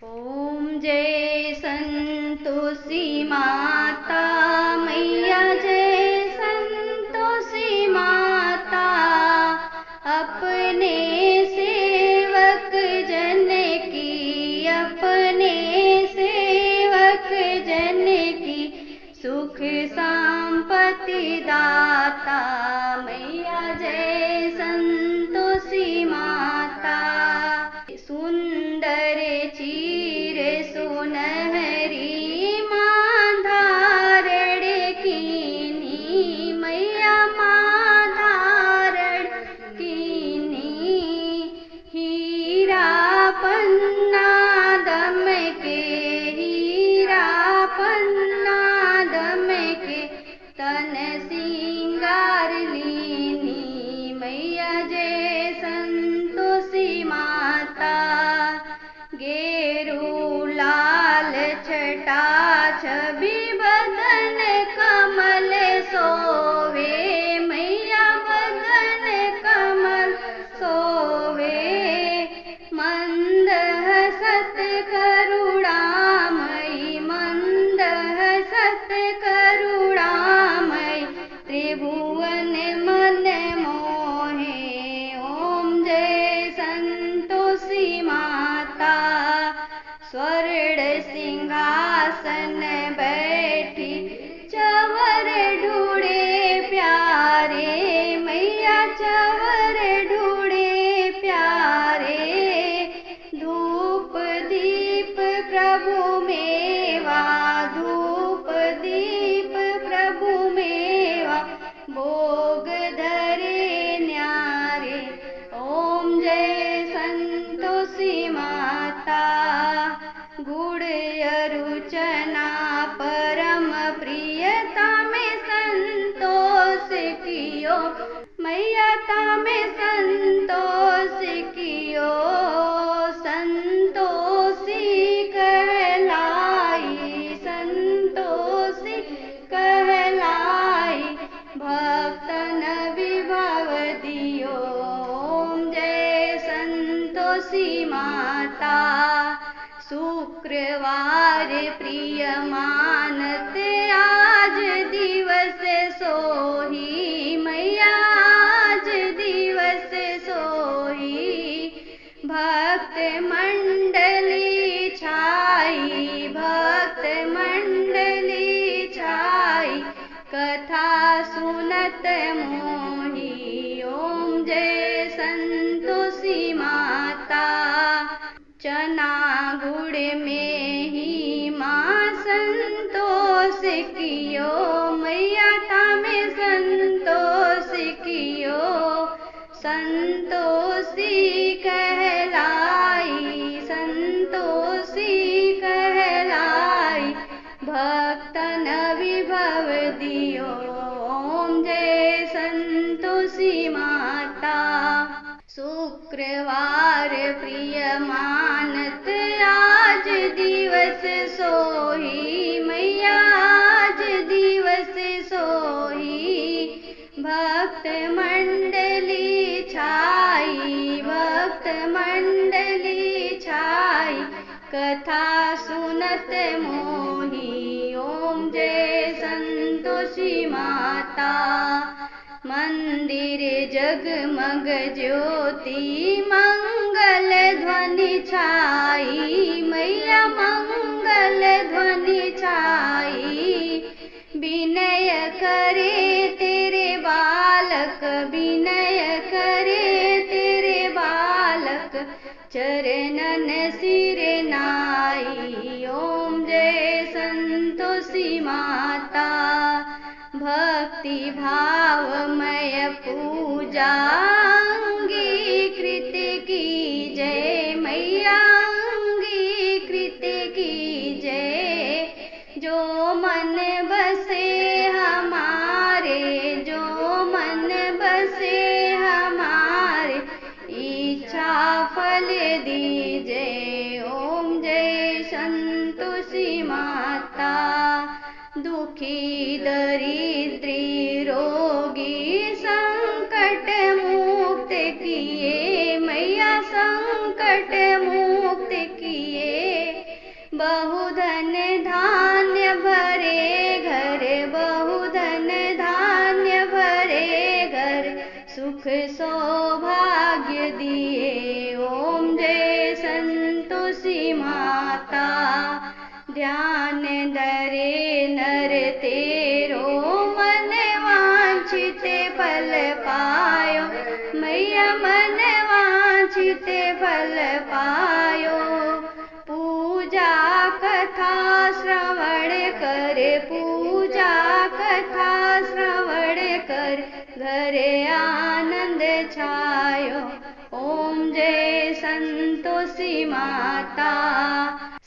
ओम जय संतोषी माता मैया, जय संतोषी माता। अपने सेवक जन की, अपने सेवक जन की सुख संपत्ति दाता मैया, जय संतोषी माता। सुंदर चीर सुनहरी माँ धारण कीनी मैया, माँ धारण कीनी। हीरा पन्ना दम के, हीरा पन्ना दम के तन सिंगार लीनी मैया, जय संतोषी माता। गेरू लाल छटा छवि बदन कमल सोवे मैया, बदन कमल सोवे। मंद हसत करुणामयी, मंद हसत करुणामयी त्रिभुवन मन मोहे। ओम जय संतोषी माता। स्वर्ण सिंहासन बैठी चवर ढूढ़े प्यारे मैया, चवर ढूढ़े प्यारे। धूप दीप प्रभु मेवा, धूप दीप प्रभु मेवा भोग धरे न्यारे। ओम जय संतोषी माता। गुड़ अरुचना परम प्रियता में संतोष कियो मैया, में संतोष कियो। संतोषी कहलाई, संतोषी कहलाई भक्तन विभव दियो। ओम जय संतोषी माता। शुक्रवार प्रिय मानत आज दिवस सोही मैया, आज दिवस सोही। भक्त मंडली छाई, भक्त मंडली छाई कथा सुनत मोही। ओम जय संतोषी माता। चना गुड़ में ही माँ संतोष कियो मैया, में संतोष कियो। संतोषी कहलाई, संतोषी कहलाई भक्तन विभव दियो। ओम जय संतोषी माता। शुक्रवार प्रिय मानत आज दिवस सोही मैया, आज दिवस सोही। भक्त मंडली छाई, भक्त मंडली छाई कथा सुनत मोही। ओम जय संतोषी माता। मंदिर जगमग ज्योति मंगल ध्वनि छाई मैया, मंगल ध्वनि छाई। विनय करे तेरे बालक, विनय करे तेरे बालक चरणन सिर नाई। ओम जय संतोषी माता। भक्ति भावमय पूजा अंगीकृत की जय मैया, अंगीकृत की जय। जो मन बसे हमारे, जो मन बसे हमारे इच्छा फल दीजिए। ओम जय संतोषी माता। दुखी दरिद्री रोगी संकट मुक्त किए मैया, संकट मुक्त किए। बहुधन धान्य भरे घर, बहुधन धान्य भरे घर, सुख सौभाग्य दिए ओम जय संतोषी माता। ध्यान धरे नर तेरो मन वांछित फल पायो, मैया मन वांछित फल पायो। पूजा कथा श्रवण कर, पूजा कथा श्रवण कर, घरे आनंद छायो ओम जय संतोषी माता।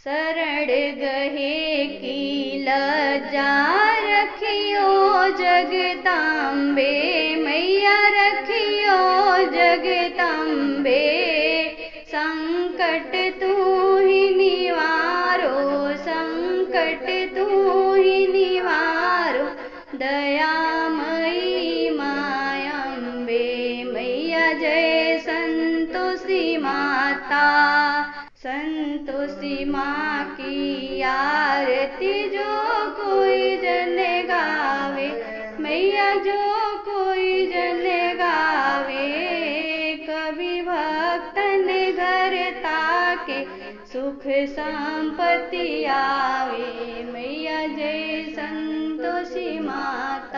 शरण गहे की लज्जा रखियो जगदम्बे, मैया रखियो जगदम्बे। संकट तू ही निवारो, संकट तू ही निवारो, दयामयी मायम्बे, मैया जय संतोषी माता। संतोषी माँ की आरती जो कोई जन गावे, मैया जो कोई जन गावे, कभी भक्तन घर ताके सुख संपत्ति आवे, मैया जय संतोषी माता।